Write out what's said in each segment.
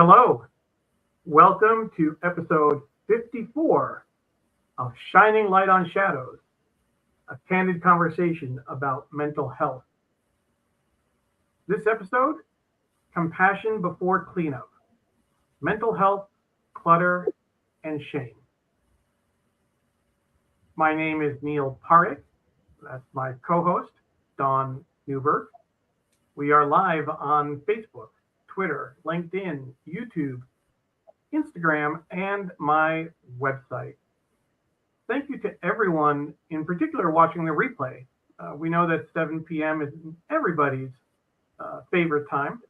Hello, welcome to episode 54 of Shining Light on Shadows, a candid conversation about mental health. This episode, Compassion Before Cleanup, Mental Health, Clutter, and Shame. My name is Neil Parekh. That's my co-host, Dawn Newberg. We are live on Facebook, Twitter, LinkedIn, YouTube, Instagram, and my website. Thank you to everyone, in particular, watching the replay. We know that 7 p.m. is everybody's favorite time,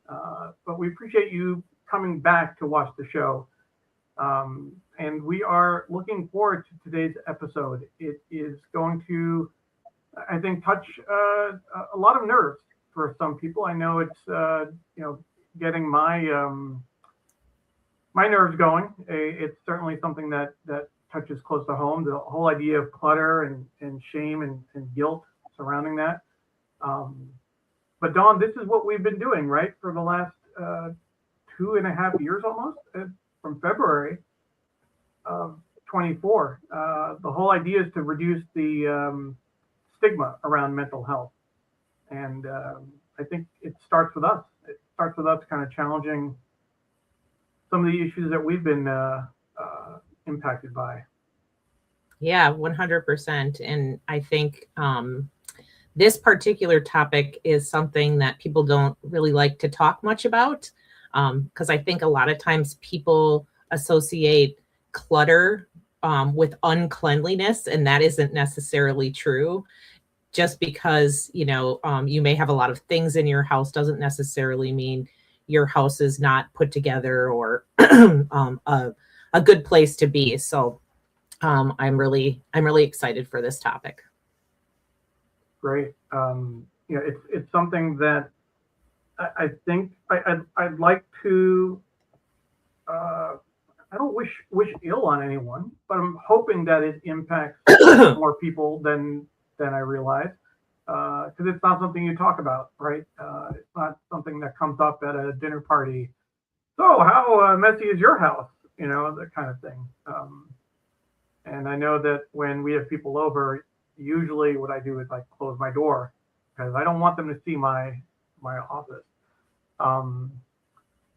but we appreciate you coming back to watch the show. And we are looking forward to today's episode. It is going to, I think, touch a lot of nerves for some people. I know it's, getting my nerves going. It's certainly something that touches close to home. The whole idea of clutter and shame and guilt surrounding that. But Dawn, this is what we've been doing, right, for the last 2.5 years almost, from February of 24. The whole idea is to reduce the stigma around mental health. And I think it starts with us. It starts with us kind of challenging some of the issues that we've been impacted by. Yeah, 100%. And I think this particular topic is something that people don't really like to talk much about, because I think a lot of times people associate clutter with uncleanliness, and that isn't necessarily true. Just because, you may have a lot of things in your house doesn't necessarily mean your house is not put together or a good place to be. So I'm really excited for this topic. Great. It's something that I think I'd like to. I don't wish ill on anyone, but I'm hoping that it impacts more people than I realize, because it's not something you talk about, right? It's not something that comes up at a dinner party. So how messy is your house? That kind of thing. And I know that when we have people over, usually what I do is I close my door because I don't want them to see my office.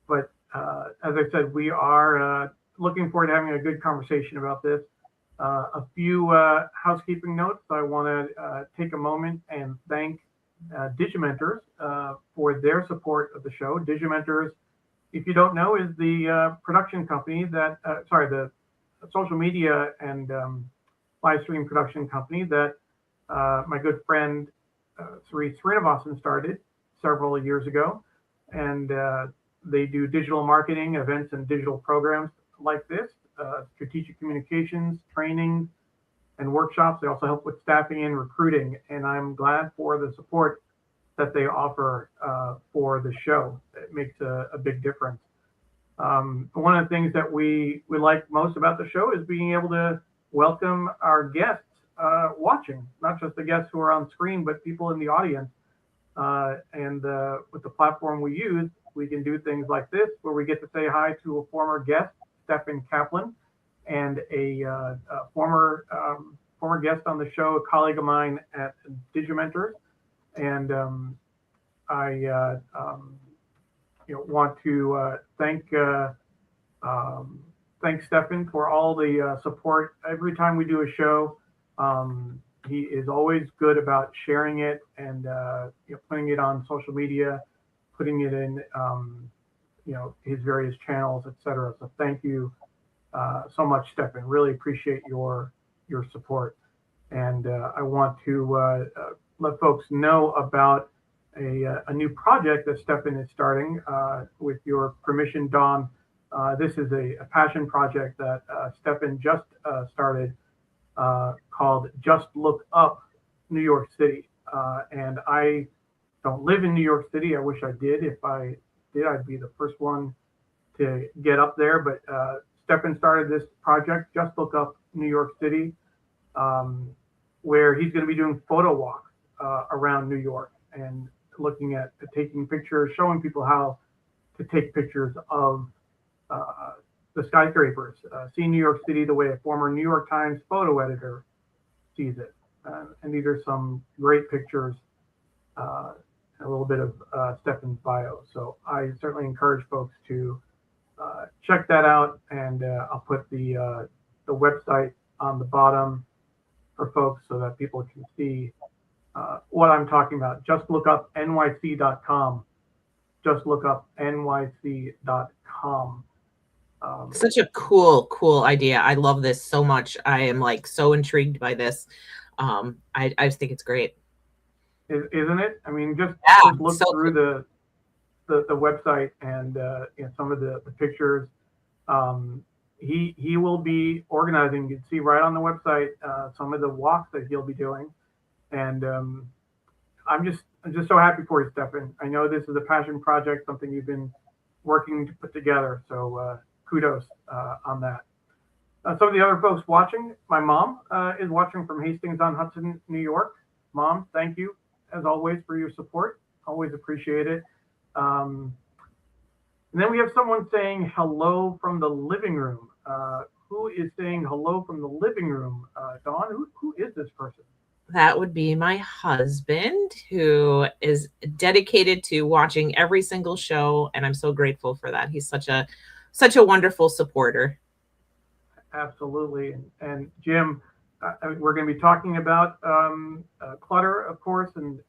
But as I said, we are looking forward to having a good conversation about this. A few housekeeping notes. I want to take a moment and thank Digimentors for their support of the show. Digimentors, if you don't know, is the production company that, the social media and live stream production company that my good friend Sri Srinivasan started several years ago. And they do digital marketing, events, and digital programs like this. Strategic communications, training, and workshops. They also help with staffing and recruiting, and I'm glad for the support that they offer for the show. It makes a big difference. One of the things that we like most about the show is being able to welcome our guests watching, not just the guests who are on screen, but people in the audience. And with the platform we use, we can do things like this, where we get to say hi to a former guest, Stephen Kaplan, and a former guest on the show, a colleague of mine at Digimentors. And I want to thank Stephen for all the support. Every time we do a show, he is always good about sharing it and putting it on social media, putting it in his various channels, etc. So thank you so much, Stephen. Really appreciate your support. And I want to let folks know about a new project that Stephen is starting with your permission, Dawn. This is a passion project that Stephen just started called Just Look Up New York City. And I don't live in New York City. I wish I did. If I did, I'd be the first one to get up there. But Stephen started this project, Just Look Up New York City, where he's going to be doing photo walks around New York and looking at taking pictures, showing people how to take pictures of the skyscrapers, see New York City the way a former New York Times photo editor sees it. And these are some great pictures, a little bit of Stefan's bio. So I certainly encourage folks to check that out, and I'll put the website on the bottom for folks so that people can see what I'm talking about. Just look up nyc.com. Just look up nyc.com. Such a cool idea. I love this so much. I am like so intrigued by this. I just think it's great. Isn't it? I mean, just look so through the website and some of the pictures. He will be organizing. You can see right on the website some of the walks that he'll be doing, and I'm just so happy for you, Stefan. I know this is a passion project, something you've been working to put together. So kudos on that. Some of the other folks watching, my mom is watching from Hastings-on-Hudson, New York. Mom, thank you as always for your support. Always appreciate it. And then we have someone saying hello from the living room. Who is saying hello from the living room? Dawn, who is this person? That would be my husband, who is dedicated to watching every single show, and I'm so grateful for that. He's such a wonderful supporter. Absolutely. And Jim, we're going to be talking about clutter, of course, and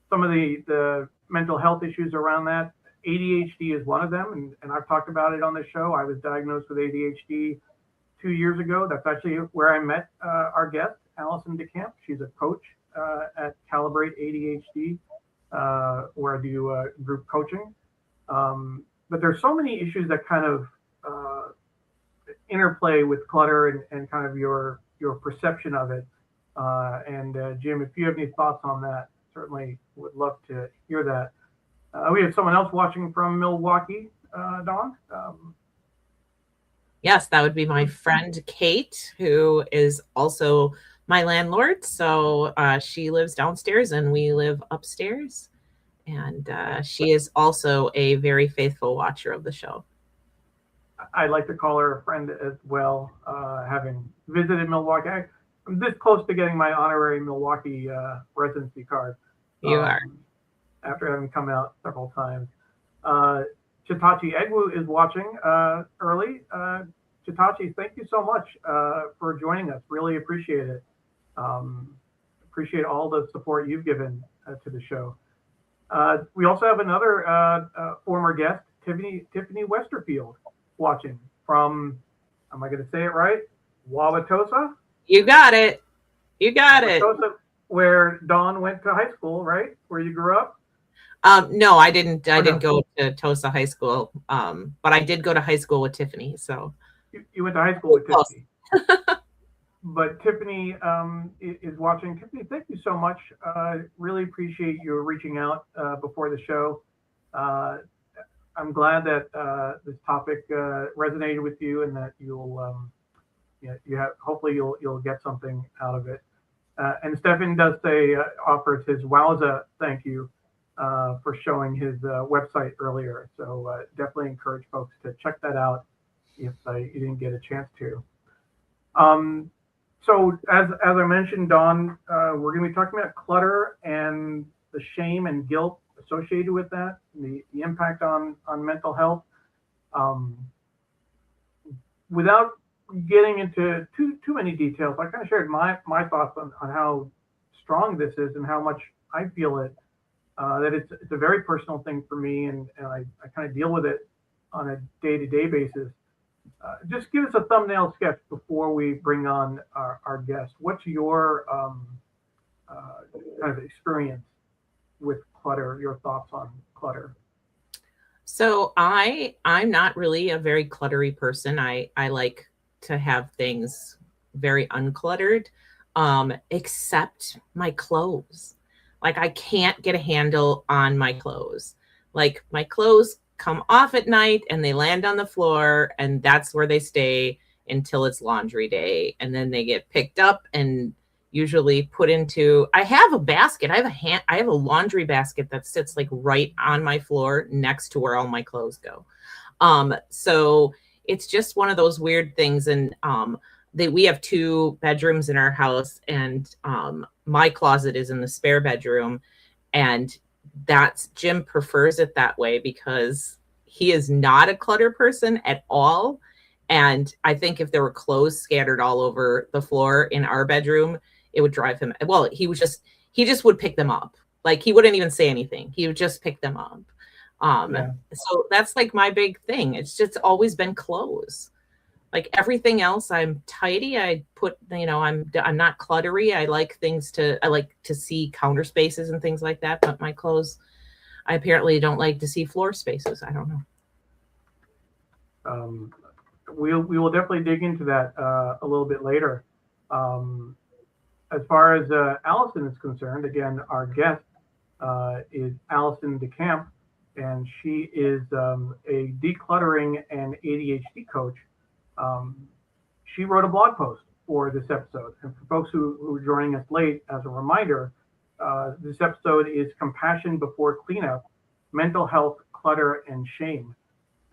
some of the mental health issues around that. ADHD is one of them, and I've talked about it on the show. I was diagnosed with ADHD 2 years ago. That's actually where I met our guest, Alison DeCamp. She's a coach at Calibrate ADHD, where I do group coaching. But there's so many issues that kind of interplay with clutter and kind of your perception of it. Jim, if you have any thoughts on that, certainly would love to hear that. We have someone else watching from Milwaukee, Dawn. Yes, that would be my friend Kate, who is also my landlord. So she lives downstairs and we live upstairs. And she is also a very faithful watcher of the show. I'd like to call her a friend as well, having visited Milwaukee. I'm this close to getting my honorary Milwaukee residency card. You are. After having come out several times. Chitachi Egwu is watching early. Chitachi, thank you so much for joining us. Really appreciate it. Appreciate all the support you've given to the show. We also have another former guest, Tiffany Westerfield, watching from, am I going to say it right? Wauwatosa? You got it. You got it. Where Dawn went to high school, right? Where you grew up? No, I didn't. I didn't go to Tosa High School, but I did go to high school with Tiffany. So you went to high school with Tiffany. But Tiffany is watching. Tiffany, thank you so much. Really appreciate you reaching out before the show. I'm glad that this topic resonated with you, and that you'll, hopefully you'll get something out of it. And Stefan does say, offers his wowza thank you for showing his website earlier. So definitely encourage folks to check that out if you didn't get a chance to. So as I mentioned, Dawn, we're going to be talking about clutter and the shame and guilt associated with that, the impact on mental health. Without getting into too many details, I kind of shared my thoughts on how strong this is and how much I feel it. That it's a very personal thing for me, and I kind of deal with it on a day-to-day basis. Just give us a thumbnail sketch before we bring on our guest. What's your kind of experience with clutter, your thoughts on clutter? So I'm not really a very cluttery person. I like to have things very uncluttered, except my clothes. Like I can't get a handle on my clothes. Like my clothes come off at night and they land on the floor, and that's where they stay until it's laundry day. And then they get picked up and usually put into, I have a basket. I have a laundry basket that sits like right on my floor next to where all my clothes go. So it's just one of those weird things. And we have 2 bedrooms in our house, and my closet is in the spare bedroom. And Jim prefers it that way because he is not a clutter person at all. And I think if there were clothes scattered all over the floor in our bedroom, it would drive him. Well, he just would pick them up. Like, he wouldn't even say anything. He would just pick them up. So that's like my big thing. It's just always been clothes. Like, everything else, I'm tidy. I put, I'm not cluttery. I like to see counter spaces and things like that. But my clothes, I apparently don't like to see floor spaces. I don't know. We will definitely dig into that a little bit later. As far as Alison is concerned, again, our guest is Alison DeCamp, and she is a decluttering and ADHD coach. She wrote a blog post for this episode. And for folks who are joining us late, as a reminder, this episode is Compassion Before Cleanup, Mental Health, Clutter, and Shame.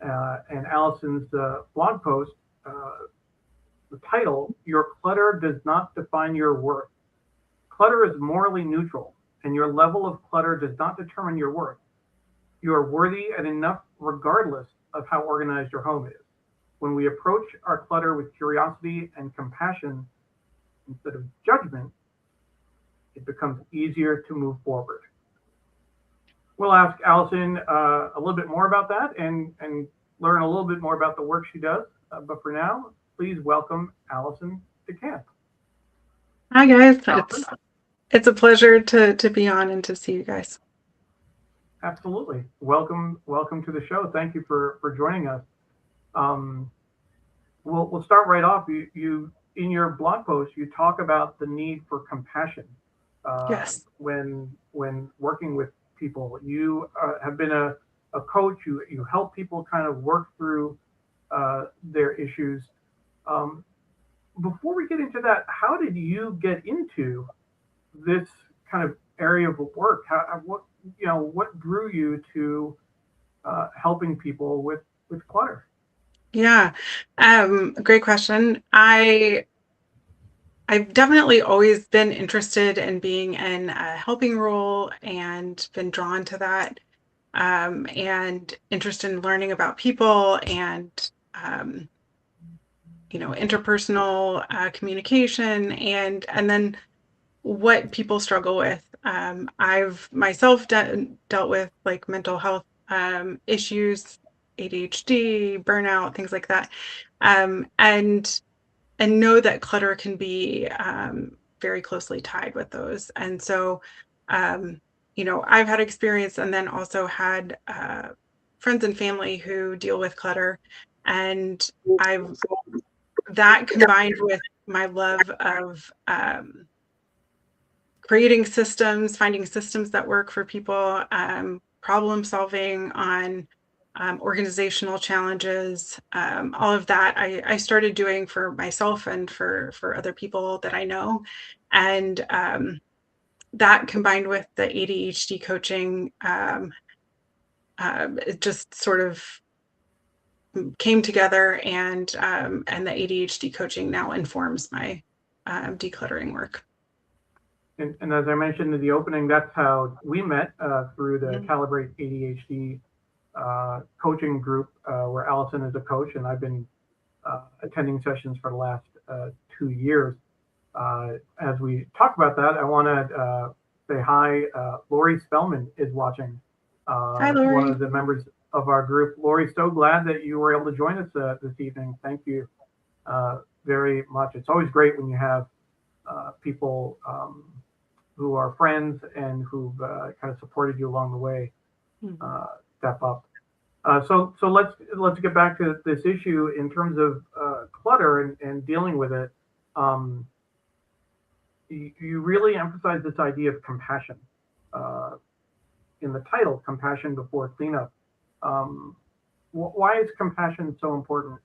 And Alison's blog post, the title, Your Clutter Does Not Define Your Worth. Clutter is morally neutral, and your level of clutter does not determine your worth. You are worthy and enough regardless of how organized your home is. When we approach our clutter with curiosity and compassion instead of judgment, it becomes easier to move forward. We'll ask Alison a little bit more about that and learn a little bit more about the work she does. But for now, please welcome Alison DeCamp. Hi, guys. It's a pleasure to be on and to see you guys. Absolutely. Welcome to the show. Thank you for joining us. We'll start right off. You in your blog post, you talk about the need for compassion. Yes. When working with people, you have been a coach. You help people kind of work through their issues. Before we get into that, how did you get into this kind of area of work? What drew you to helping people with clutter? Yeah, great question. I've definitely always been interested in being in a helping role and been drawn to that, and interested in learning about people and interpersonal communication and then what people struggle with. I've myself dealt with like mental health issues, ADHD, burnout, things like that, and know that clutter can be very closely tied with those. And so, I've had experience, and then also had friends and family who deal with clutter, and that combined with my love of creating systems, finding systems that work for people, problem solving on organizational challenges, all of that I started doing for myself and for other people that I know. And that combined with the ADHD coaching, it just sort of came together, and the ADHD coaching now informs my decluttering work. And as I mentioned in the opening, that's how we met through the Calibrate ADHD coaching group, where Alison is a coach, and I've been attending sessions for the last 2 years. As we talk about that, I want to say hi. Lori Spellman is watching. Hi, Lori. One of the members of our group. Lori, so glad that you were able to join us this evening. Thank you very much. It's always great when you have people who are friends and who've kind of supported you along the way step up. So let's get back to this issue in terms of clutter and dealing with it. You really emphasize this idea of compassion in the title, Compassion Before Cleanup. Why is compassion so important?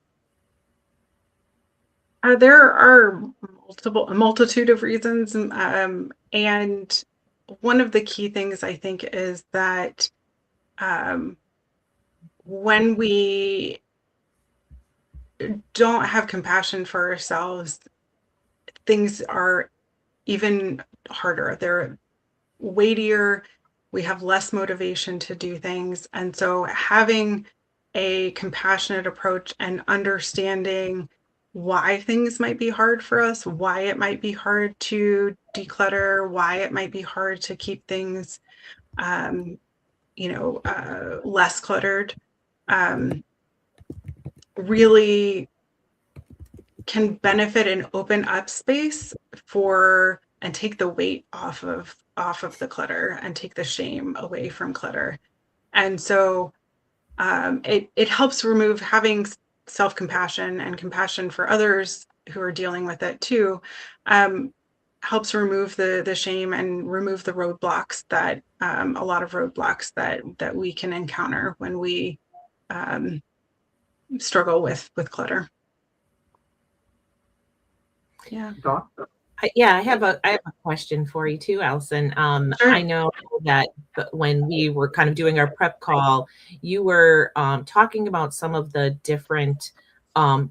There are a multitude of reasons, and one of the key things I think is that when we don't have compassion for ourselves, things are even harder. They're weightier. We have less motivation to do things. And so having a compassionate approach and understanding why things might be hard for us, why it might be hard to declutter, why it might be hard to keep things, less cluttered, really can benefit and open up space for and take the weight off of the clutter and take the shame away from clutter. And so it helps remove having self-compassion and compassion for others who are dealing with it too, helps remove the shame and remove the roadblocks that a lot of roadblocks that we can encounter when we struggle with clutter. Yeah. Dawn? I have a question for you too, Alison. Sure. I know that when we were kind of doing our prep call, you were talking about some of the different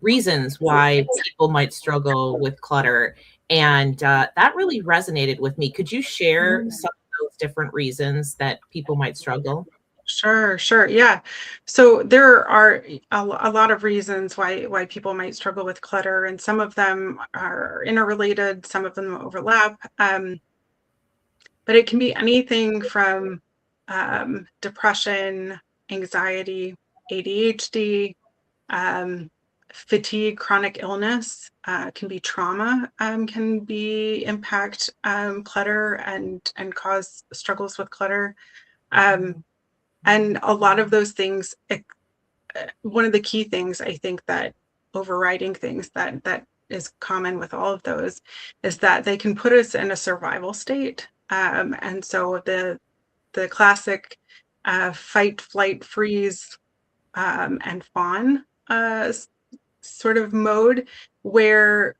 reasons why people might struggle with clutter. And that really resonated with me. Could you share some of those different reasons that people might struggle? Sure. Yeah. So there are a lot of reasons why people might struggle with clutter, and some of them are interrelated, some of them overlap. But it can be anything from depression, anxiety, ADHD, fatigue, chronic illness, can be trauma, can be impact clutter and cause struggles with clutter. And a lot of those things, one of the key things I think that overriding things that is common with all of those is that they can put us in a survival state. And so the classic fight, flight, freeze, and fawn sort of mode where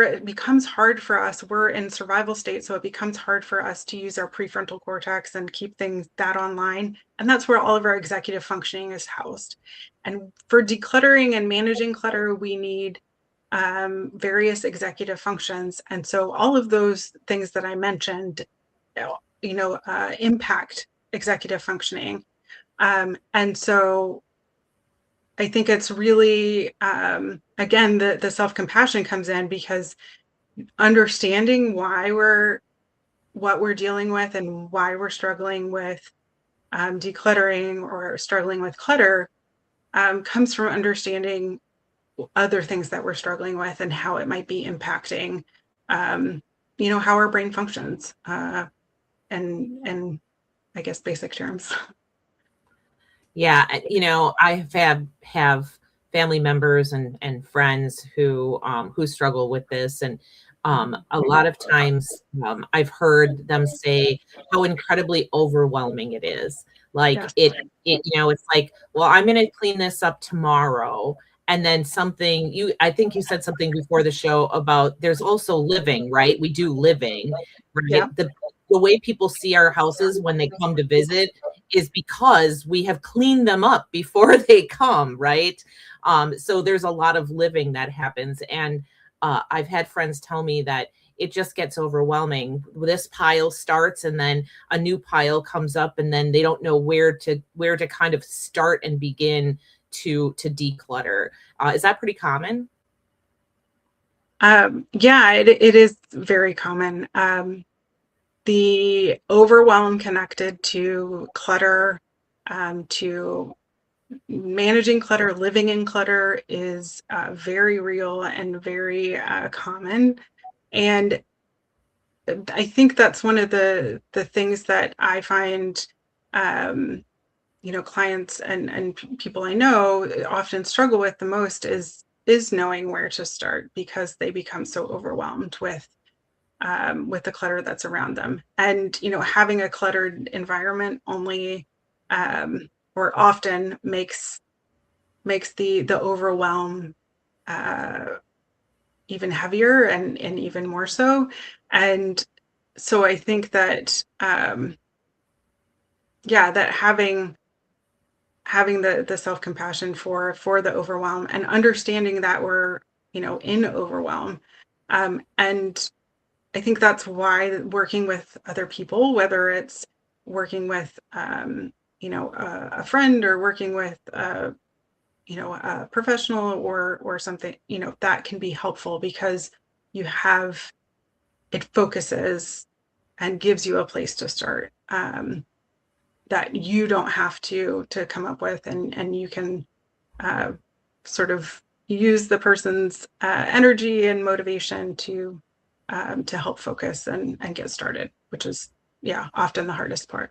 it becomes hard for us, we're in survival state, so it becomes hard for us to use our prefrontal cortex and keep things that online. And that's where all of our executive functioning is housed. And for decluttering and managing clutter, we need various executive functions. And so all of those things that I mentioned, impact executive functioning. And so I think it's really, again, the self-compassion comes in, because understanding what we're dealing with and why we're struggling with decluttering or struggling with clutter comes from understanding other things that we're struggling with and how it might be impacting, how our brain functions, and I guess basic terms. Yeah, I have family members and friends who struggle with this, and a lot of times I've heard them say how incredibly overwhelming it is. Like Yes. it's like, well, I'm going to clean this up tomorrow. And then I think you said something before the show about there's also living, right? We do living, right? Yeah. The way people see our houses when they come to visit is because we have cleaned them up before they come, right? So there's a lot of living that happens. And I've had friends tell me that it just gets overwhelming. This pile starts and then a new pile comes up, and then they don't know where to kind of start and begin to declutter. Is that pretty common? Yeah, it is very common. The overwhelm connected to clutter, to managing clutter, living in clutter is very real and very common. And I think that's one of the things that I find, clients and people I know often struggle with the most is knowing where to start, because they become so overwhelmed with the clutter that's around them. And having a cluttered environment only or often makes the overwhelm even heavier and even more so. And so I think that that having having the self-compassion for the overwhelm and understanding that we're, in overwhelm. And I think that's why working with other people, whether it's working with, a friend or working with, a professional or something, that can be helpful because it focuses and gives you a place to start, that you don't have to come up with, and you can sort of use the person's energy and motivation to help focus and get started, which is often the hardest part.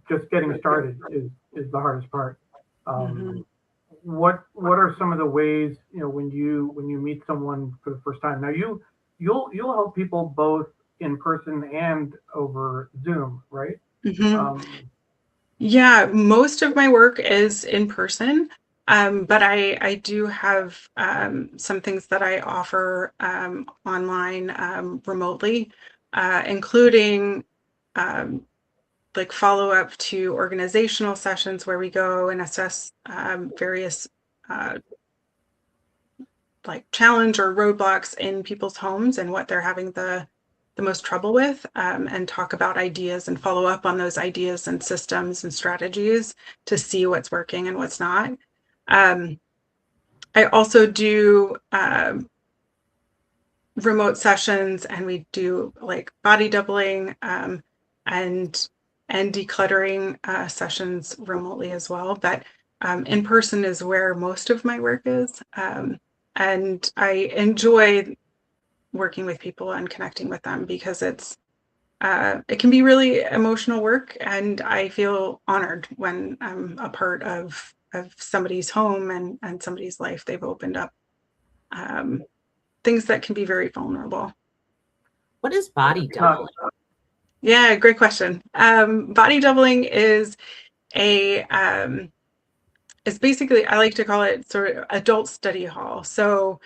Just getting started is the hardest part. Mhm. What are some of the ways, when you meet someone for the first time? Now you'll help people both in person and over Zoom, right? Mhm. Yeah, most of my work is in person, but I do have some things that I offer online, remotely, including like follow up to organizational sessions where we go and assess various uh, like challenge or roadblocks in people's homes and what they're having the most trouble with, and talk about ideas and follow up on those ideas and systems and strategies to see what's working and what's not. I also do remote sessions, and we do like body doubling, and decluttering sessions remotely as well. But in person is where most of my work is, and I enjoy working with people and connecting with them because it can be really emotional work, and I feel honored when I'm a part of somebody's home and somebody's life. They've opened up things that can be very vulnerable. What is body doubling? Yeah, great question. Body doubling is it's basically, I like to call it sort of adult study hall. So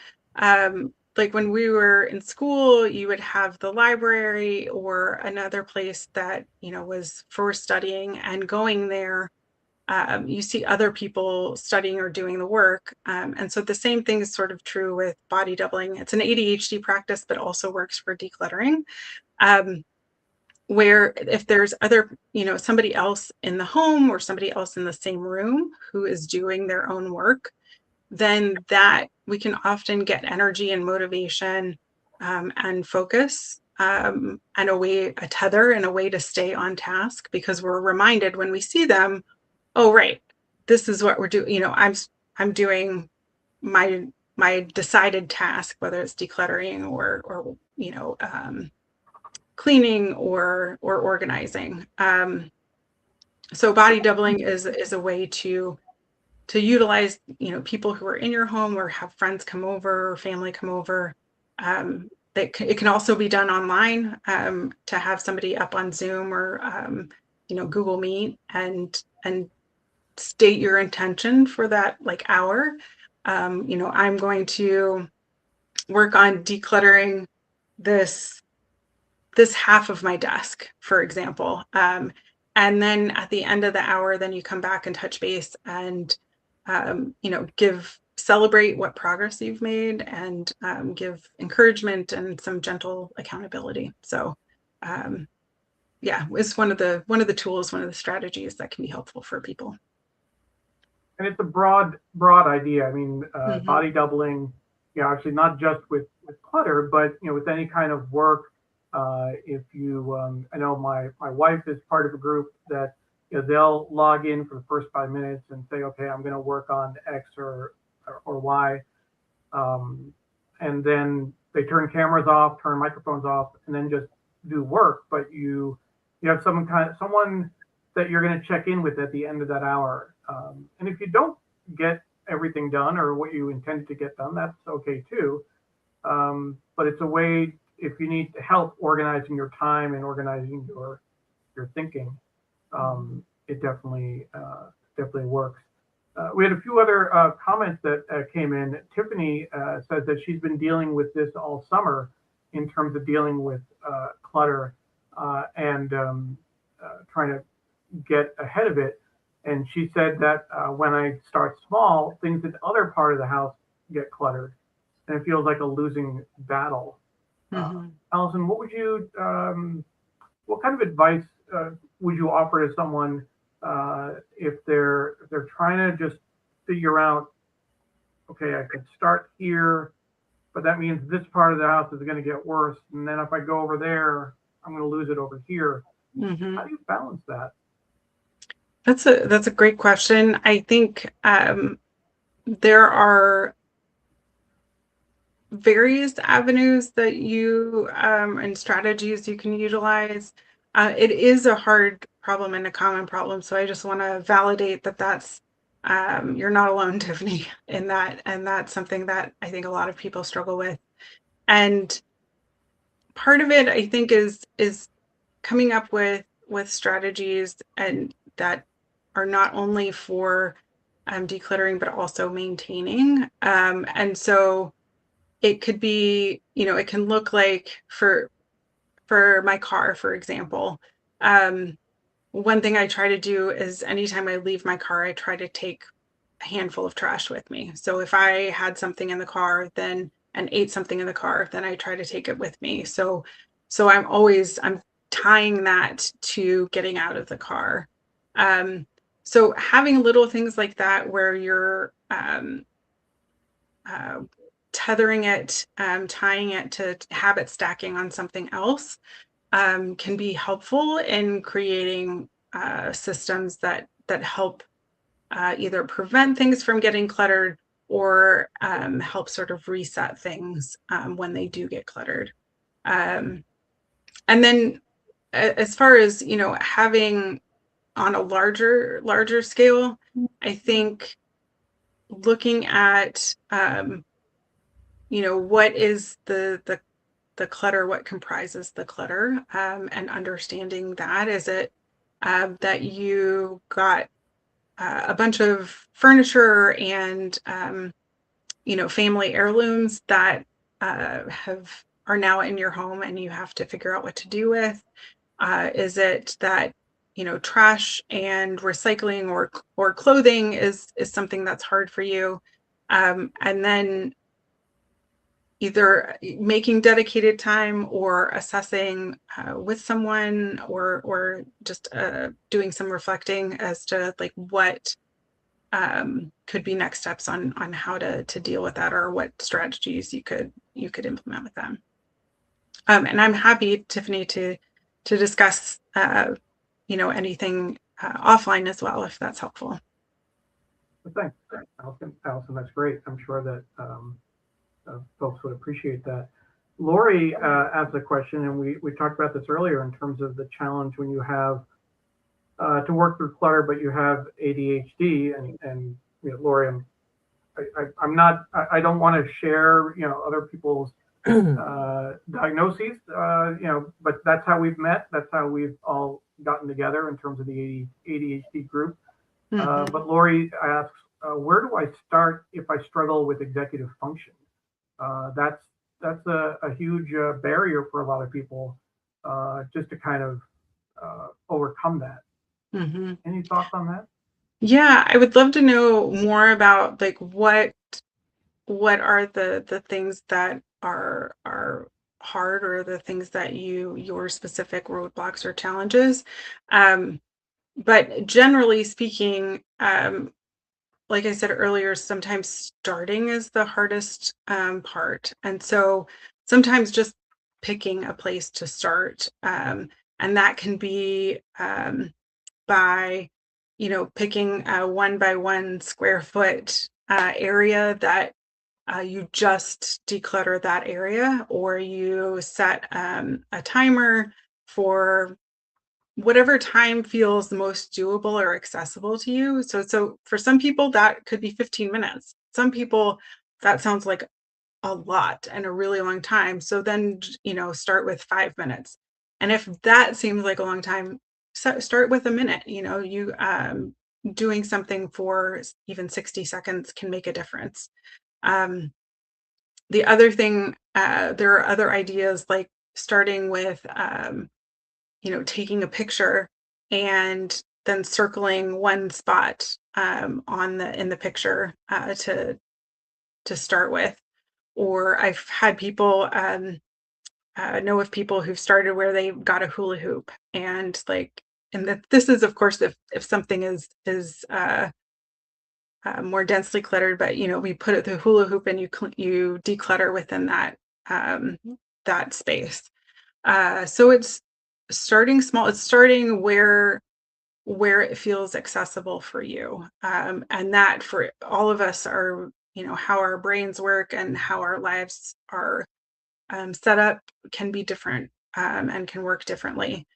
like when we were in school, you would have the library or another place that, was for studying, and going there, you see other people studying or doing the work. And so the same thing is sort of true with body doubling. It's an ADHD practice, but also works for decluttering. Where if there's somebody else in the home or somebody else in the same room who is doing their own work, then that we can often get energy and motivation, and focus, and a tether and a way to stay on task, because we're reminded when we see them, oh, right, this is what we're doing. I'm doing my decided task, whether it's decluttering or cleaning or organizing. So body doubling is a way to utilize, people who are in your home or have friends come over or family come over. It can also be done online, to have somebody up on Zoom or Google Meet and state your intention for that like hour. I'm going to work on decluttering this half of my desk, for example. And then at the end of the hour, then you come back and touch base and, celebrate what progress you've made, and give encouragement and some gentle accountability. So, it's one of the tools, one of the strategies that can be helpful for people. And it's a broad idea. I mean, Mhm. body doubling, actually not just with clutter, but with any kind of work. If you, I know my wife is part of a group that they'll log in for the first 5 minutes and say, okay, I'm going to work on X or Y, and then they turn cameras off, turn microphones off, and then just do work. But you have someone that you're going to check in with at the end of that hour. And if you don't get everything done or what you intended to get done, that's okay too. But it's a way, if you need help organizing your time and organizing your thinking, it definitely works. We had a few other comments that came in. Tiffany says that she's been dealing with this all summer in terms of dealing with clutter, and trying to get ahead of it. And she said that when I start small, things in the other part of the house get cluttered, and it feels like a losing battle. Mm-hmm. Alison, what kind of advice would you offer to someone if they're trying to just figure out, okay, I could start here, but that means this part of the house is going to get worse, and then if I go over there, I'm going to lose it over here. Mm-hmm. How do you balance that? That's a great question. I think there are various avenues that you and strategies you can utilize. It is a hard problem and a common problem, so I just want to validate that that's you're not alone, Tiffany, in that, and that's something that I think a lot of people struggle with. And part of it, I think, is coming up with strategies and that are not only for decluttering but also maintaining. And so it could be, it can look like for my car, for example. One thing I try to do is anytime I leave my car, I try to take a handful of trash with me. So if I had something in the car, then and ate something in the car, then I try to take it with me. So I'm tying that to getting out of the car. So having little things like that where you're tethering it, tying it to habit stacking on something else can be helpful in creating systems that help either prevent things from getting cluttered or help sort of reset things when they do get cluttered. And then as far as, having on a larger scale, I think looking at, what is the clutter, what comprises the clutter, and understanding that. Is it that you got a bunch of furniture and family heirlooms that are now in your home and you have to figure out what to do with? Is it that trash and recycling or clothing is something that's hard for you? And then either making dedicated time or assessing with someone or just doing some reflecting as to like what could be next steps on how to deal with that, or what strategies you could implement with them. And I'm happy, Tiffany, to discuss anything offline as well, if that's helpful. But thanks, Alison, that's great. I'm sure that folks would appreciate that. Lori asked a question, and we talked about this earlier in terms of the challenge when you have to work through clutter, but you have ADHD, and Lori, I don't want to share other people's diagnoses, but that's how we've met. That's how we've all gotten together in terms of the ADHD group. Mm-hmm. But Lori asks, where do I start if I struggle with executive function? That's a huge barrier for a lot of people, just to kind of overcome that. Mm-hmm. Any thoughts on that? Yeah, I would love to know more about like what are the things that are hard, or the things that your specific roadblocks or challenges. But generally speaking, like I said earlier, sometimes starting is the hardest part. And so sometimes just picking a place to start. And that can be by, picking a 1 by 1 square foot area that you just declutter that area, or you set a timer for whatever time feels the most doable or accessible to you. So for some people that could be 15 minutes. Some people that sounds like a lot and a really long time. So then, start with 5 minutes. And if that seems like a long time, start with a minute. You doing something for even 60 seconds can make a difference. The other thing, there are other ideas like starting with taking a picture and than circling one spot in the picture to start with. Or I've had people know of people who've started where they got a hula hoop, and this is, of course, if something is more densely cluttered, but we put it the hula hoop and you declutter within that space. So it's starting small. It's starting where it feels accessible for you, and that for all of us are how our brains work and how our lives are set up can be different, and can work differently.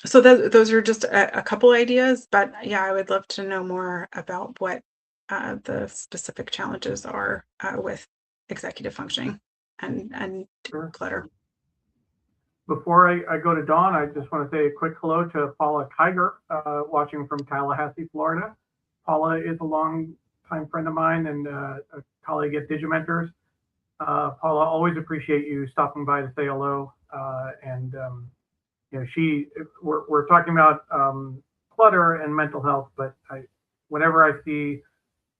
So those are just a couple ideas, but yeah, I would love to know more about what the specific challenges are with executive functioning and Sure. clutter. Before I go to Dawn, I just want to say a quick hello to Paula Kiger, watching from Tallahassee, Florida. Paula is a long-time friend of mine and a colleague at Digimentors. Paula, always appreciate you stopping by to say hello. We're talking about clutter and mental health, but whenever I see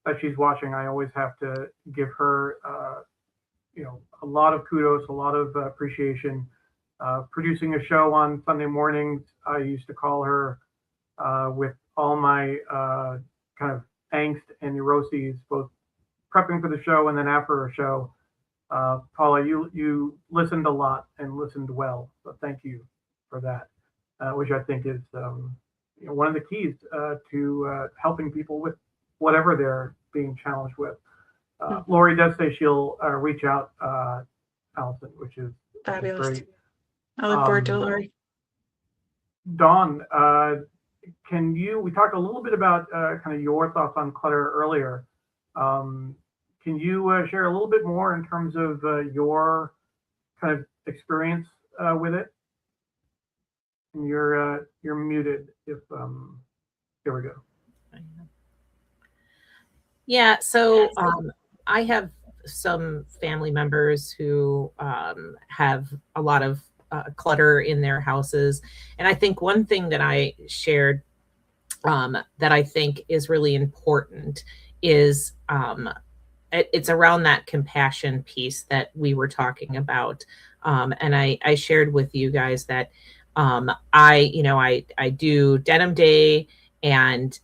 that she's watching, I always have to give her, a lot of kudos, a lot of appreciation. Producing a show on Sunday mornings, I used to call her with all my kind of angst and neuroses, both prepping for the show and then after a show. Paula, you listened a lot and listened well, so thank you for that, which I think is one of the keys to helping people with whatever they're being challenged with. Lori does say she'll reach out, Alison, which is Fabulous. great. I look forward to it, Lori. Dawn, we talked a little bit about kind of your thoughts on clutter earlier. Can you share a little bit more in terms of your kind of experience with it? And you're muted if here we go. Yeah, so I have some family members who have a lot of clutter in their houses. And I think one thing that I shared that I think is really important is it's around that compassion piece that we were talking about. And I shared with you guys that I do Denim Day, and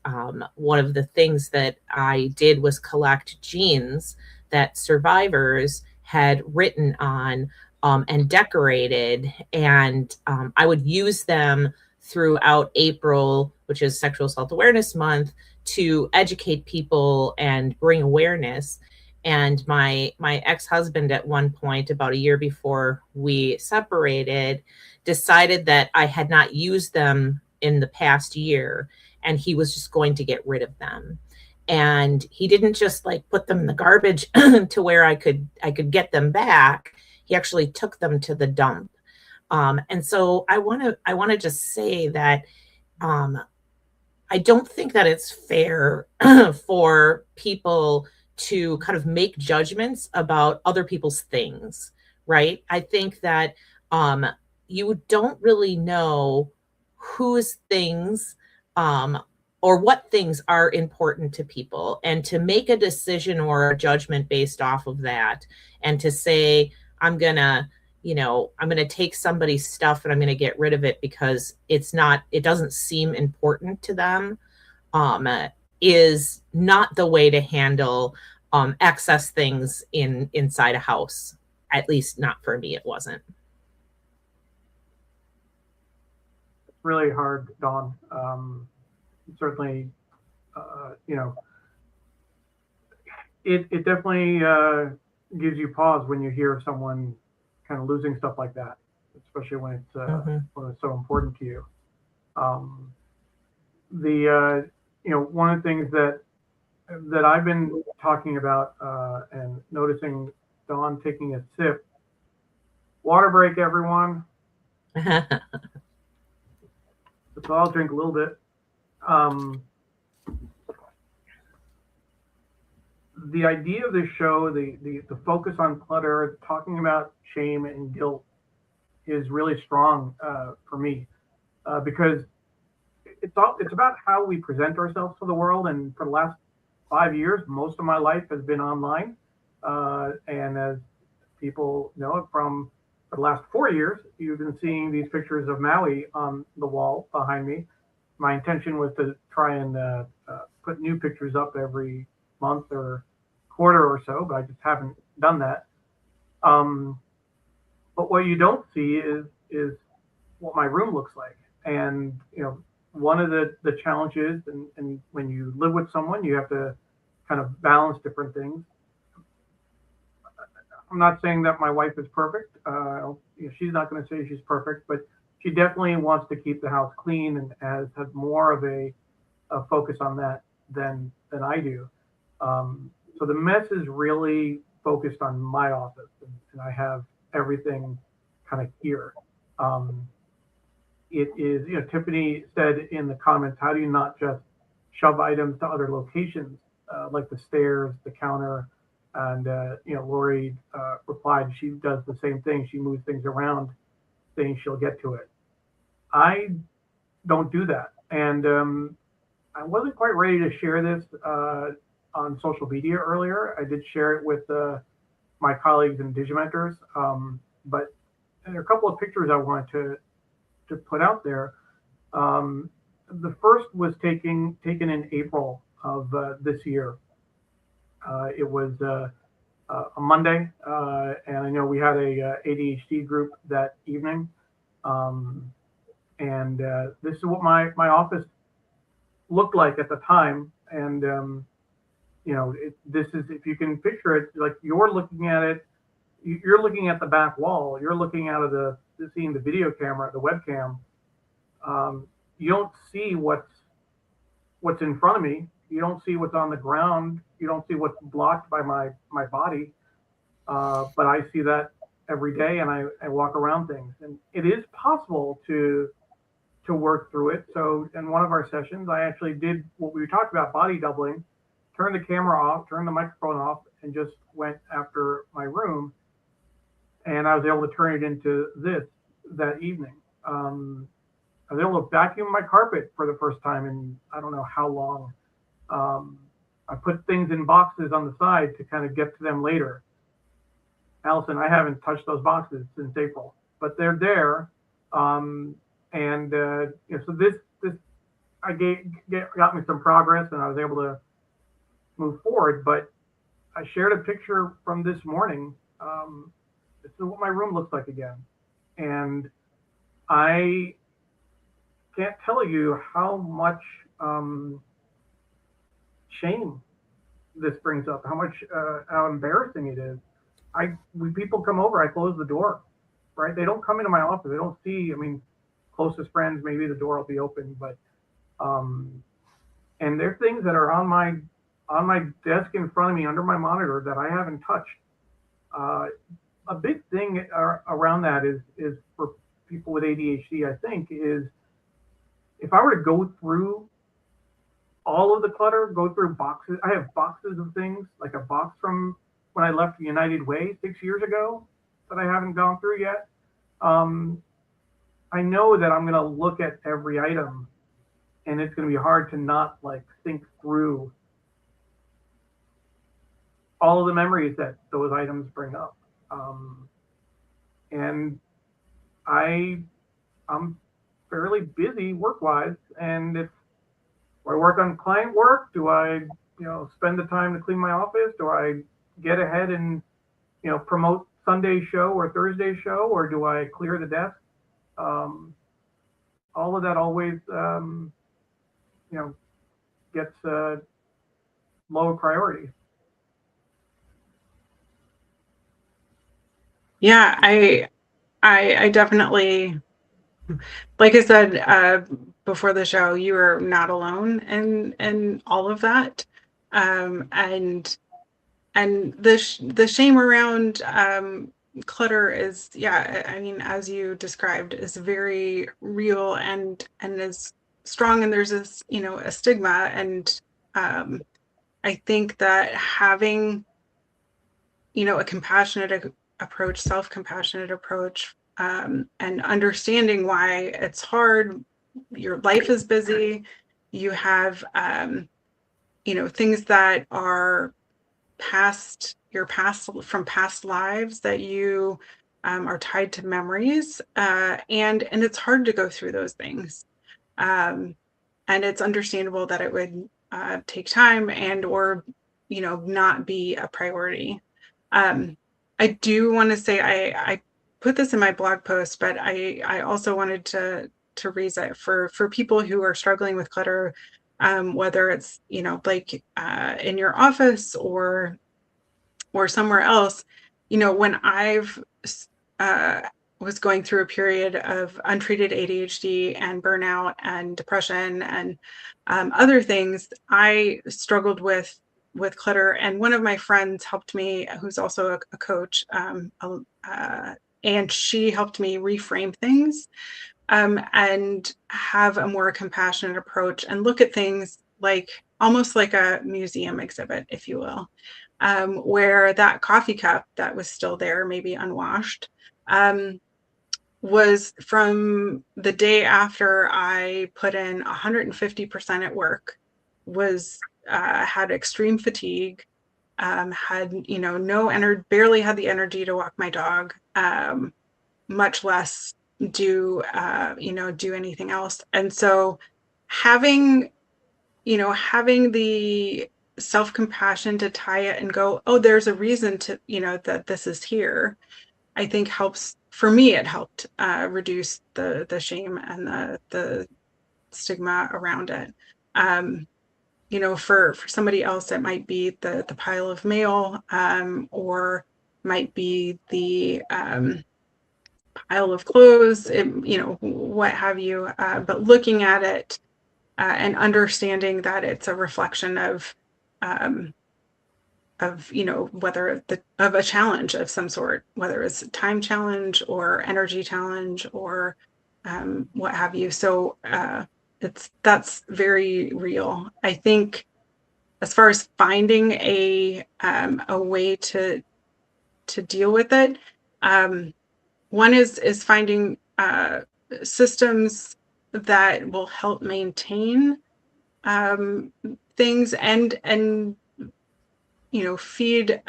one of the things that I did was collect jeans that survivors had written on and decorated, and I would use them throughout April, which is Sexual Assault Awareness Month, to educate people and bring awareness. And my ex-husband, at one point, about a year before we separated, decided that I had not used them in the past year, and he was just going to get rid of them. And he didn't just put them in the garbage to where I could get them back. He actually took them to the dump. And so I want to just say that I don't think that it's fair for people to kind of make judgments about other people's things, right? I think that you don't really know whose things or what things are important to people, and to make a decision or a judgment based off of that, and to say, I'm going to take somebody's stuff and I'm going to get rid of it because it doesn't seem important to them, is not the way to handle excess things inside a house. At least not for me, it wasn't. Really hard, Dawn. Certainly, it definitely gives you pause when you hear someone kind of losing stuff like that, especially when it's so important to you. One of the things that I've been talking about and noticing Dawn taking a sip. Water break, everyone. So I'll drink a little bit. The idea of this show, the focus on clutter, talking about shame and guilt, is really strong for me because it's about how we present ourselves to the world. And for the last 5 years, most of my life has been online. And as people know, for the last 4 years, you've been seeing these pictures of Maui on the wall behind me. My intention was to try and put new pictures up every month or quarter or so, but I just haven't done that. But what you don't see is what my room looks like. And one of the challenges, and when you live with someone, you have to kind of balance different things. I'm not saying that my wife is perfect. She's not going to say she's perfect, but she definitely wants to keep the house clean and has more of a focus on that than I do. So the mess is really focused on my office, and I have everything kind of here. It is, Tiffany said in the comments, how do you not just shove items to other locations, like the stairs, the counter, and Lori replied she does the same thing. She moves things around, saying she'll get to it. I don't do that, and I wasn't quite ready to share this on social media earlier. I did share it with my colleagues and Digimentors, but there are a couple of pictures I wanted to put out there. The first was taken in April of this year. It was a Monday, and I know we had a ADHD group that evening. And this is what my office looked like at the time. And, this is, if you can picture it, like you're looking at it, you're looking at the back wall, you're looking out of seeing the video camera, the webcam. You don't see what's in front of me. You don't see what's on the ground. You don't see what's blocked by my body. But I see that every day, and I walk around things. And it is possible to work through it. So in one of our sessions, I actually did what we talked about, body doubling, turned the camera off, turned the microphone off, and just went after my room. And I was able to turn it into this that evening. I was able to vacuum my carpet for the first time in I don't know how long. I put things in boxes on the side to kind of get to them later. Allison, I haven't touched those boxes since April, but they're there. So this got me some progress, and I was able to move forward. But I shared a picture from this morning. This is what my room looks like again, and I can't tell you how much shame this brings up, how embarrassing it is. When people come over, I close the door, right? They don't come into my office. They don't see, closest friends, maybe the door will be open, but, and there are things that are on my desk in front of me under my monitor that I haven't touched. A big thing around that is for people with ADHD, I think, is if I were to go through all of the clutter, go through boxes. I have boxes of things, like a box from when I left United Way 6 years ago that I haven't gone through yet. I know that I'm going to look at every item, and it's going to be hard to not think through all of the memories that those items bring up. And I'm fairly busy work-wise, and if I work on client work, do I, spend the time to clean my office? Do I get ahead and, promote Sunday show or Thursday show, or do I clear the desk? All of that always, gets lower priority. Yeah, I definitely, like I said before the show, you are not alone in all of that, and the shame around clutter is, as you described, is very real and is strong, and there's this a stigma, and I think that having a compassionate approach, self-compassionate approach, and understanding why it's hard your life is busy, you have, things that are from past lives that you are tied to memories, and it's hard to go through those things, and it's understandable that it would take time and or not be a priority. I do want to say I put this in my blog post, but I also wanted to raise it for people who are struggling with clutter, whether it's in your office or somewhere else. When I've was going through a period of untreated ADHD and burnout and depression and other things, I struggled with clutter. And one of my friends helped me, who's also a coach, and she helped me reframe things, and have a more compassionate approach and look at things like almost like a museum exhibit, if you will, where that coffee cup that was still there, maybe unwashed, was from the day after I put in 150% at work, was had extreme fatigue, had no energy, barely had the energy to walk my dog, much less do anything else. And so having the self-compassion to tie it and go, oh, there's a reason to that this is here, I think helps. For me, it helped reduce the shame and the stigma around it. For somebody else, it might be the pile of mail, or might be the pile of clothes, what have you. But looking at it and understanding that it's a reflection of whether of a challenge of some sort, whether it's a time challenge or energy challenge or what have you. So that's very real. I think as far as finding a way to deal with it, one is finding systems that will help maintain things and feed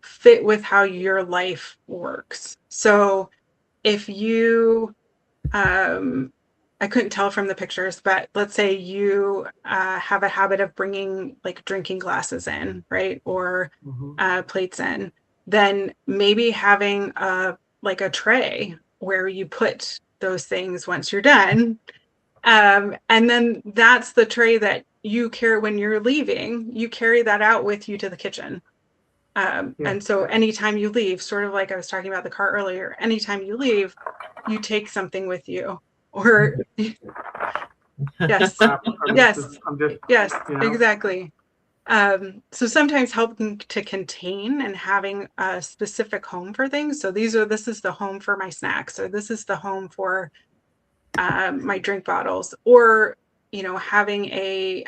fit with how your life works. So if you I couldn't tell from the pictures, but let's say you have a habit of bringing like drinking glasses in, right? Or plates in, then maybe having a tray where you put those things once you're done. And then that's the tray that you carry when you're leaving. You carry that out with you to the kitchen. And so anytime you leave, sort of like I was talking about the car earlier, anytime you leave, you take something with you. Or yes, yes, exactly. So sometimes helping to contain and having a specific home for things. So this is the home for my snacks, or this is the home for my drink bottles, or having a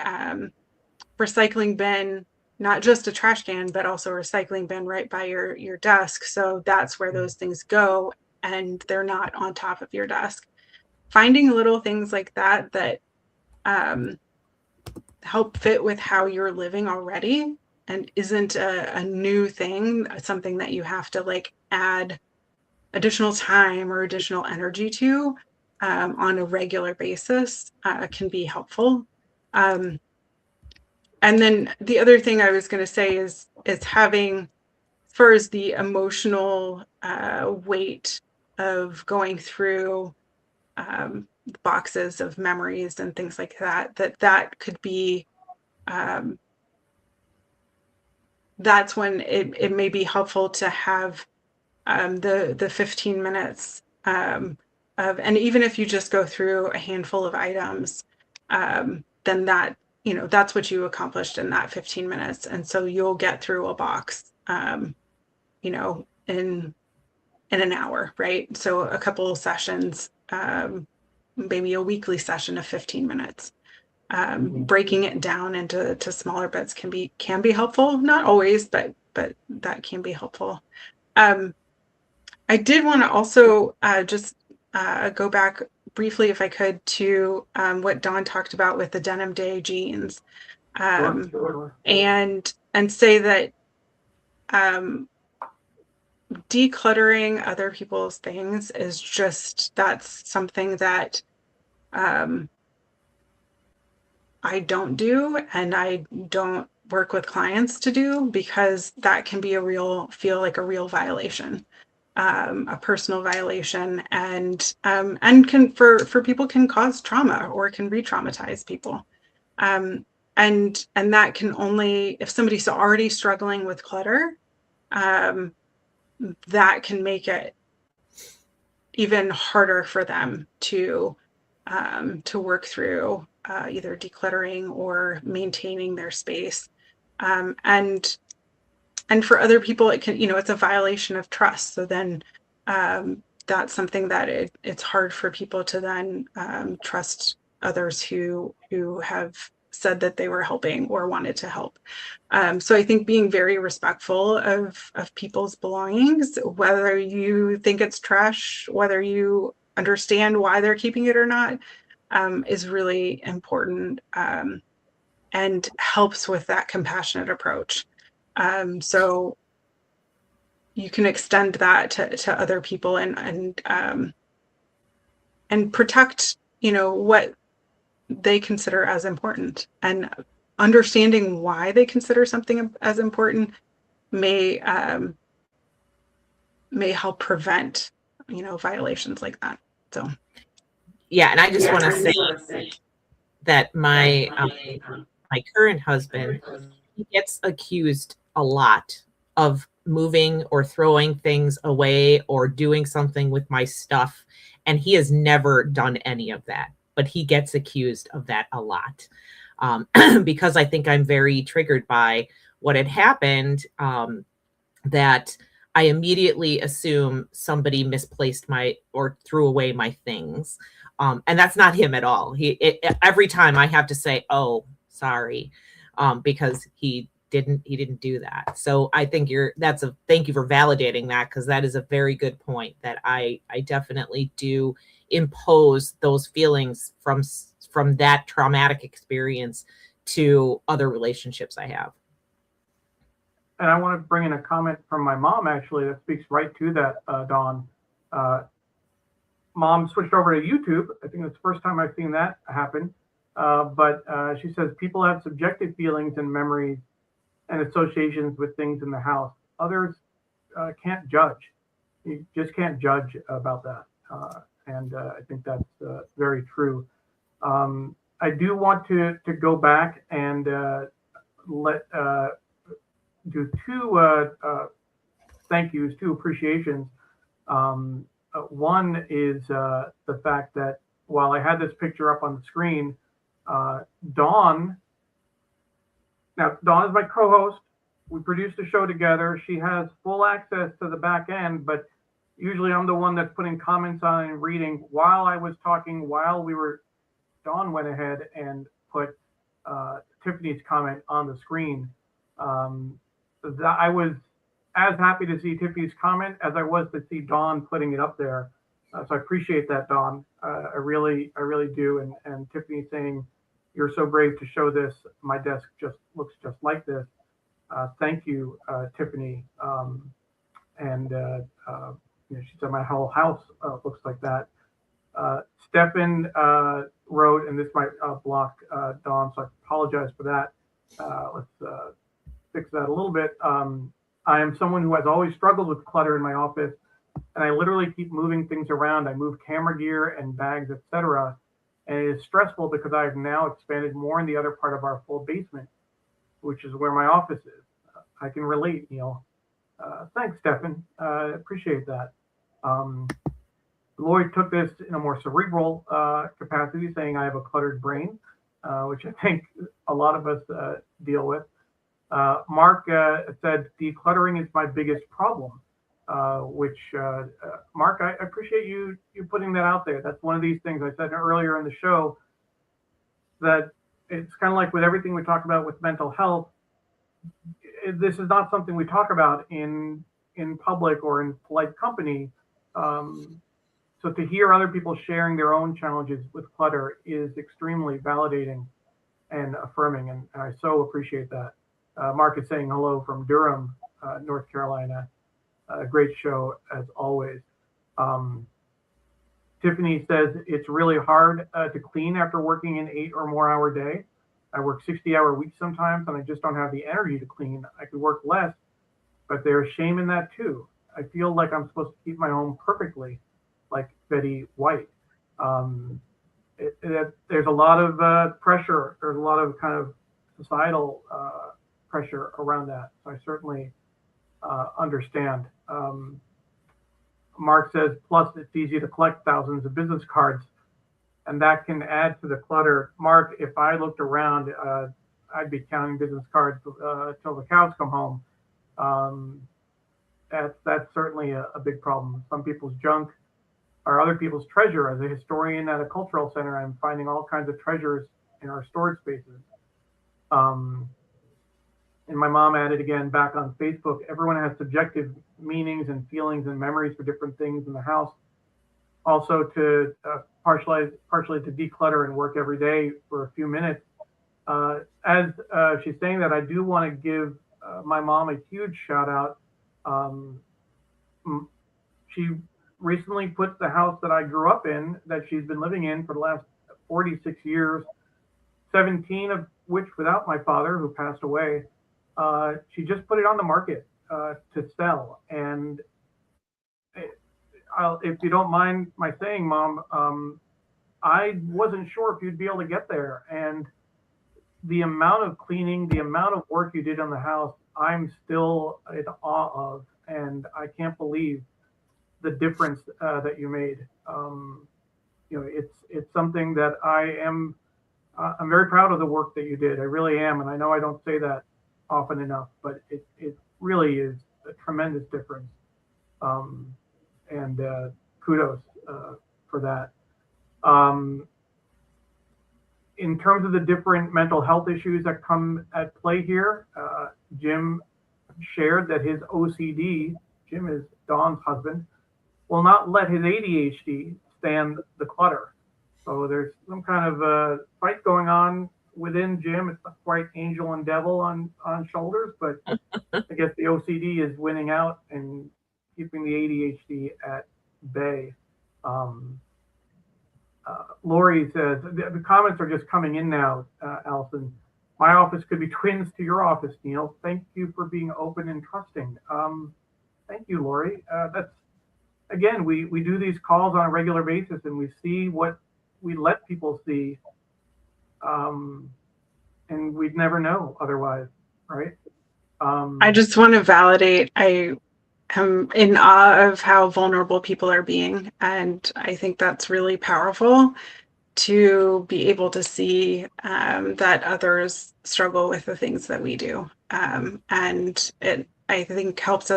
recycling bin, not just a trash can, but also a recycling bin right by your desk. So that's where those things go, and they're not on top of your desk. Finding little things like that help fit with how you're living already and isn't a new thing, something that you have to add additional time or additional energy to on a regular basis, can be helpful. And then the other thing I was going to say is having, as far as the emotional weight of going through boxes of memories and things like that could be, that's when it may be helpful to have the 15 minutes and even if you just go through a handful of items, then that's what you accomplished in that 15 minutes. And so you'll get through a box, in an hour, right? So a couple of sessions, maybe a weekly session of 15 minutes. Breaking it down into smaller bits can be helpful. Not always, but that can be helpful. I did want to also just go back briefly, if I could, to what Dawn talked about with the Denim Day jeans, Sure. and say that decluttering other people's things is just, that's something that I don't do, and I don't work with clients to do, because that can be feel like a real violation, a personal violation, and can, for people, can cause trauma or can re-traumatize people. And that can only, if somebody's already struggling with clutter, that can make it even harder for them to work through either decluttering or maintaining their space. And for other people, it can, it's a violation of trust. So then that's something that it's hard for people to then trust others who have said that they were helping or wanted to help. So I think being very respectful of people's belongings, whether you think it's trash, whether you understand why they're keeping it or not, is really important, and helps with that compassionate approach. So you can extend that to other people, and protect, what they consider as important, and understanding why they consider something as important may help prevent, violations like that. So Yeah, and I just want to say that my current husband, he gets accused a lot of moving or throwing things away or doing something with my stuff, and he has never done any of that, but he gets accused of that a lot, because I think I'm very triggered by what had happened, that I immediately assume somebody misplaced or threw away my things. And that's not him at all. Every time I have to say, "Oh, sorry," because he didn't do that. So I think thank you for validating that, because that is a very good point, that I definitely do impose those feelings from that traumatic experience to other relationships I have. And I want to bring in a comment from my mom, actually, that speaks right to that, Dawn. Mom switched over to YouTube. I think it's the first time I've seen that happen. But she says people have subjective feelings and memories and associations with things in the house. Others can't judge. You just can't judge about that. And I think that's very true. I do want to go back and do two thank yous, two appreciations. One is the fact that while I had this picture up on the screen, Dawn is my co-host. We produced a show together. She has full access to the back end, but usually I'm the one that's putting comments on and reading. While I was talking, Dawn went ahead and put Tiffany's comment on the screen. I was as happy to see Tiffany's comment as I was to see Dawn putting it up there. So I appreciate that, Dawn. I really do. And Tiffany saying, "You're so brave to show this. My desk looks just like this." Thank you, Tiffany. She said my whole house looks like that. Stefan wrote, and this might block Dawn, so I apologize for that. Let's fix that a little bit. I am someone who has always struggled with clutter in my office, and I literally keep moving things around. I move camera gear and bags, etc. And it is stressful because I have now expanded more in the other part of our full basement, which is where my office is. I can relate, Neil. Thanks, Stefan. Appreciate that. Lloyd took this in a more cerebral capacity, saying I have a cluttered brain, which I think a lot of us deal with. Mark said decluttering is my biggest problem, which Mark, I appreciate you putting that out there. That's one of these things I said earlier in the show, that it's kind of like with everything we talk about with mental health. This is not something we talk about in public or in polite company. So to hear other people sharing their own challenges with clutter is extremely validating and affirming, and I so appreciate that. Mark is saying hello from Durham, North Carolina. Great show as always. Tiffany says it's really hard to clean after working an 8 or more hour day. I work 60-hour weeks sometimes, and I just don't have the energy to clean. I could work less, but there's shame in that too. I feel like I'm supposed to keep my home perfectly, like Betty White. There's a lot of pressure. There's a lot of kind of societal pressure around that. So I certainly understand. Mark says, plus it's easy to collect thousands of business cards, and that can add to the clutter. Mark, if I looked around, I'd be counting business cards till the cows come home. That's certainly a big problem. Some people's junk are other people's treasure. As a historian at a cultural center, I'm finding all kinds of treasures in our storage spaces. And my mom added again back on Facebook, everyone has subjective meanings and feelings and memories for different things in the house. Also to partially to declutter and work every day for a few minutes. As she's saying that, I do want to give my mom a huge shout out. She recently put the house that I grew up in, that she's been living in for the last 46 years, 17 of which without my father, who passed away. She just put it on the market to sell. And if you don't mind my saying, Mom, I wasn't sure if you'd be able to get there. And the amount of cleaning, the amount of work you did on the house, I'm still in awe of. And I can't believe the difference that you made. You know, it's something that I'm very proud of the work that you did. I really am. And I know I don't say that often enough, but it really is a tremendous difference. And kudos for that. In terms of the different mental health issues that come at play here, Jim shared that his OCD, Jim is Dawn's husband, will not let his ADHD stand the clutter. So there's some kind of a fight going on within Jim. It's not quite angel and devil on shoulders, but I guess the OCD is winning out and keeping the ADHD at bay. Lori says, the comments are just coming in now, Alison. My office could be twins to your office, Neil. Thank you for being open and trusting. Thank you, Lori. That's, again, we do these calls on a regular basis and we see what we let people see. And we'd never know otherwise, right? I just want to validate, I am in awe of how vulnerable people are being. And I think that's really powerful to be able to see that others struggle with the things that we do. And it, I think, helps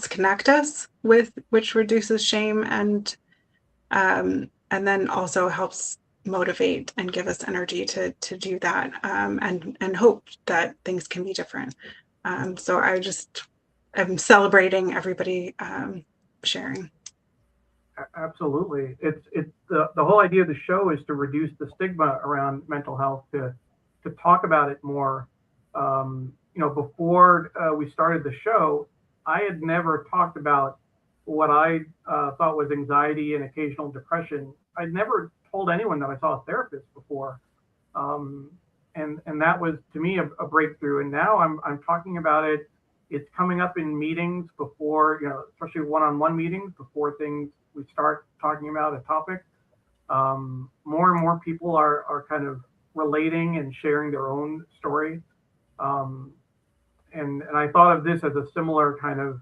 connect us with, which reduces shame and then also helps motivate and give us energy to do that, and hope that things can be different. So I'm celebrating everybody sharing. Absolutely. It's the whole idea of the show is to reduce the stigma around mental health, to talk about it more. You know, before we started the show, I had never talked about what I thought was anxiety and occasional depression. I'd never told anyone that I saw a therapist before. And that was, to me, a breakthrough. And now I'm talking about it. It's coming up in meetings before, you know, especially one-on-one meetings, before we start talking about a topic. More and more people are kind of relating and sharing their own story. And I thought of this as a similar kind of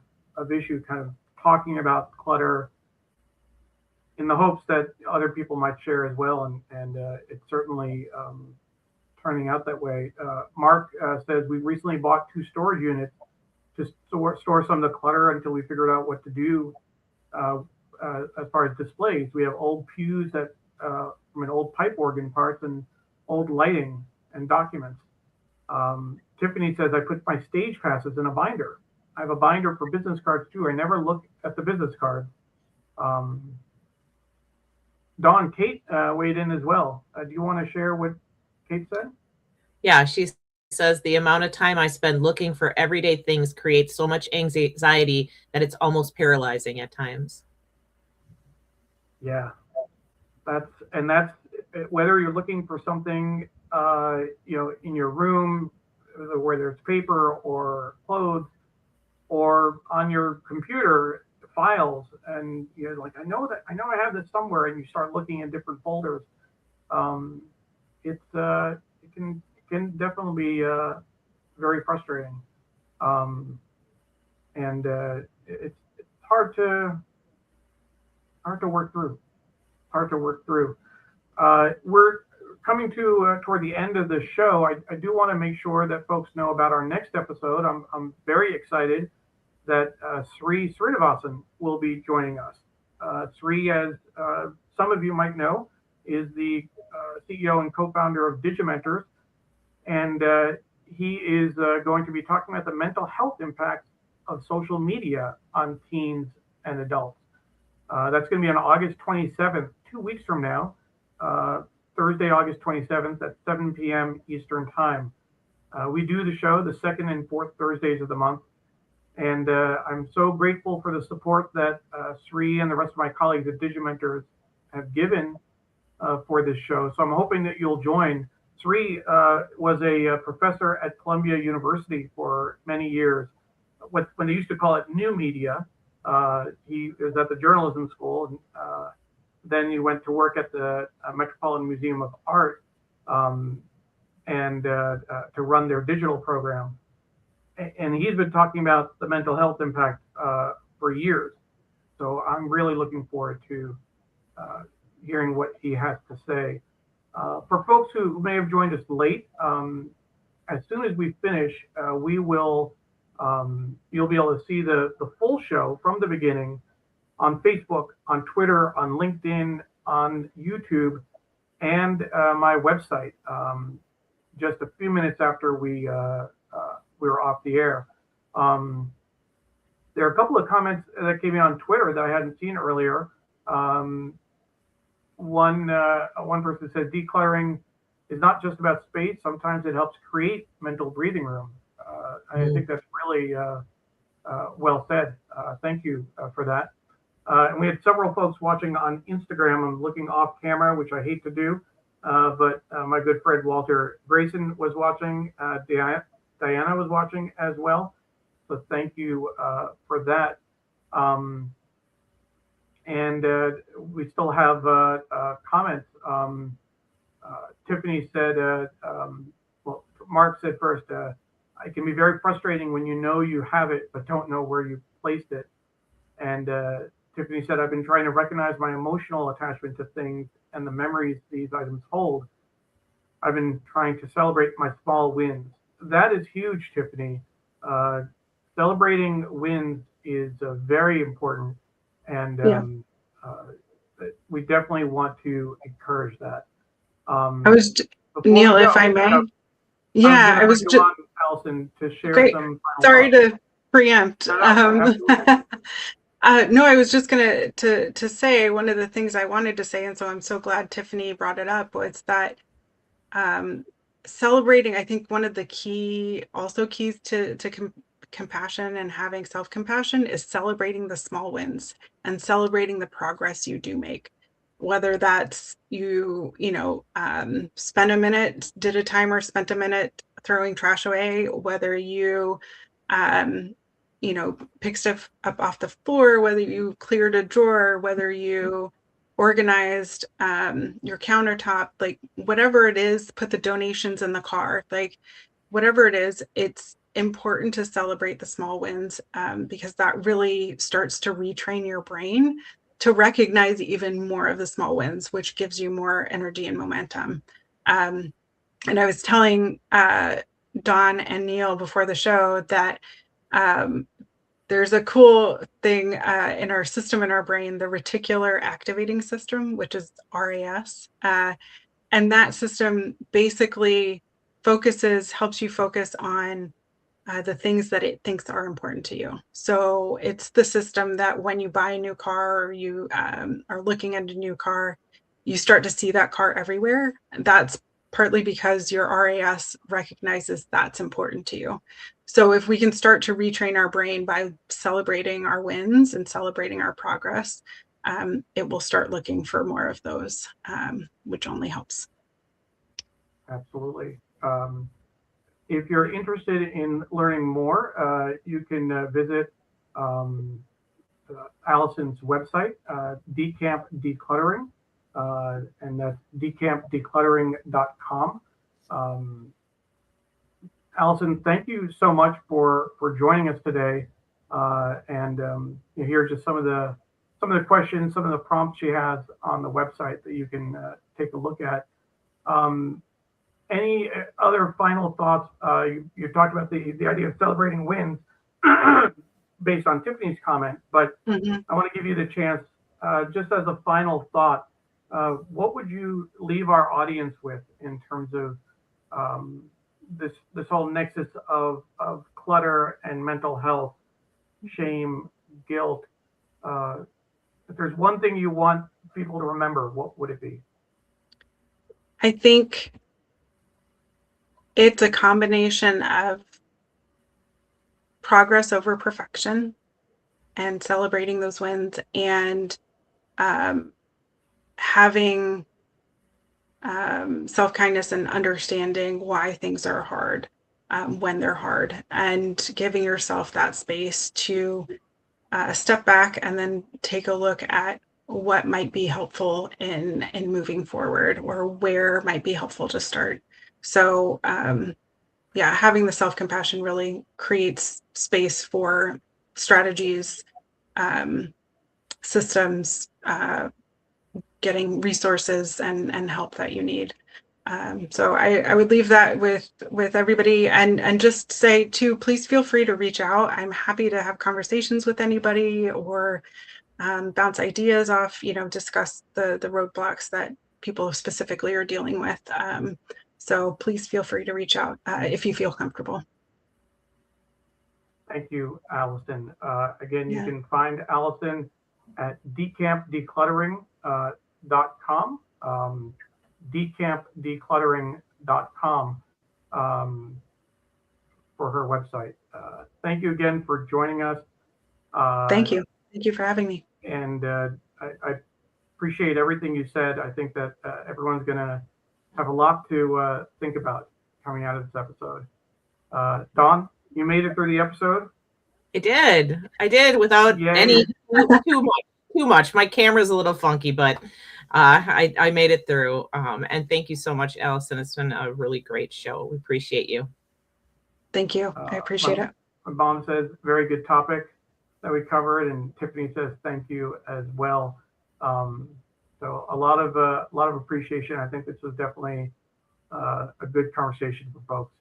issue, kind of talking about clutter in the hopes that other people might share as well. And it's certainly turning out that way. Mark says, we recently bought 2 storage units to store some of the clutter until we figured out what to do as far as displays. We have old pews that from an old pipe organ parts and old lighting and documents. Tiffany says, I put my stage passes in a binder. I have a binder for business cards too. I never look at the business cards. Dawn, Kate weighed in as well. Do you want to share what Kate said? Yeah, she says the amount of time I spend looking for everyday things creates so much anxiety that it's almost paralyzing at times. Yeah, that's whether you're looking for something, in your room, whether it's paper or clothes, or on your computer files, and you're like, I know I have this somewhere, and you start looking in different folders. It can definitely be very frustrating, and it's hard to work through. We're coming to toward the end of the show. I do want to make sure that folks know about our next episode. I'm very excited that Sri Srinivasan will be joining us. Sri, as some of you might know, is the CEO and co-founder of Digimentors, and he is going to be talking about the mental health impacts of social media on teens and adults. That's going to be on August 27th, 2 weeks from now, Thursday, August 27th at 7 p.m. Eastern Time. We do the show the second and fourth Thursdays of the month. And I'm so grateful for the support that Sri and the rest of my colleagues at Digimentors have given for this show. So I'm hoping that you'll join. Sri was a professor at Columbia University for many years, when they used to call it new media. He was at the journalism school, and then he went to work at the Metropolitan Museum of Art, and to run their digital program. And he's been talking about the mental health impact for years. So I'm really looking forward to hearing what he has to say. For folks who may have joined us late, as soon as we finish, we will you'll be able to see the full show from the beginning on Facebook, on Twitter, on LinkedIn, on YouTube, and my website. Just a few minutes after we were off the air. There are a couple of comments that came in on Twitter that I hadn't seen earlier. One person said decluttering is not just about space. Sometimes it helps create mental breathing room. I think that's really well said. Thank you for that. And we had several folks watching on Instagram. I'm looking off camera, which I hate to do, but my good friend Walter Grayson was watching. Diana was watching as well. So thank you for that. And we still have comments. Tiffany said, well, Mark said first, it can be very frustrating when you know you have it, but don't know where you placed it. And Tiffany said, I've been trying to recognize my emotional attachment to things and the memories these items hold. I've been trying to celebrate my small wins. That is huge, Tiffany. Celebrating wins is very important. And we definitely want to encourage that. Neil, if I may. Yeah, I was just Alison to share great. Some Sorry thoughts. to preempt. No, I was just gonna to say one of the things I wanted to say, and so I'm so glad Tiffany brought it up, was that celebrating. I think one of the keys to compassion and having self-compassion is celebrating the small wins and celebrating the progress you do make. Whether that's you spent a minute, did a timer, spent a minute throwing trash away, whether you picked stuff up off the floor, whether you cleared a drawer, whether you organized your countertop, like whatever it is, put the donations in the car, like whatever it is, it's important to celebrate the small wins, because that really starts to retrain your brain to recognize even more of the small wins, which gives you more energy and momentum. And I was telling Dawn and Neil before the show that there's a cool thing in our system in our brain, the reticular activating system, which is RAS. And that system basically helps you focus on the things that it thinks are important to you. So it's the system that when you buy a new car or you are looking at a new car, you start to see that car everywhere. That's partly because your RAS recognizes that's important to you. So if we can start to retrain our brain by celebrating our wins and celebrating our progress, it will start looking for more of those, which only helps. Absolutely. If you're interested in learning more, you can visit Alison's website, DeCamp Decluttering, and that's decampdecluttering.com. Alison, thank you so much for joining us today. Here's just some of the questions, some of the prompts she has on the website that you can take a look at. Any other final thoughts? You talked about the idea of celebrating wins based on Tiffany's comment, but I want to give you the chance, just as a final thought, what would you leave our audience with in terms of this whole nexus of clutter and mental health, shame, guilt? If there's one thing you want people to remember, what would it be? I think it's a combination of progress over perfection and celebrating those wins, and having self-kindness and understanding why things are hard when they're hard, and giving yourself that space to step back and then take a look at what might be helpful in moving forward, or where might be helpful to start. So yeah, having the self-compassion really creates space for strategies, systems, getting resources and help that you need. So I would leave that with everybody, and just say too, please feel free to reach out. I'm happy to have conversations with anybody, or bounce ideas off, discuss the roadblocks that people specifically are dealing with. So please feel free to reach out if you feel comfortable. Thank you, Alison. Again, you can find Alison at decampdecluttering.com, decampdecluttering.com for her website. Thank you again for joining us. Thank you. Thank you for having me. And I appreciate everything you said. I think that everyone's going to have a lot to think about coming out of this episode. Dawn, you made it through the episode? I did without any too much. My camera's a little funky, but I made it through. And thank you so much, Alison. It's been a really great show. We appreciate you. Thank you. I appreciate it. My mom says very good topic that we covered, and Tiffany says thank you as well. So a lot of appreciation. I think this was definitely a good conversation for folks.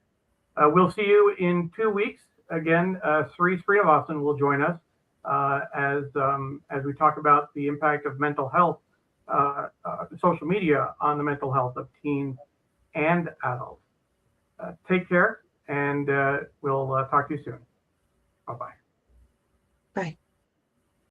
We'll see you in 2 weeks. Again, Sri Srinivasan will join us as we talk about the impact of mental health, social media on the mental health of teens and adults. Take care, and we'll talk to you soon. Bye-bye. Bye.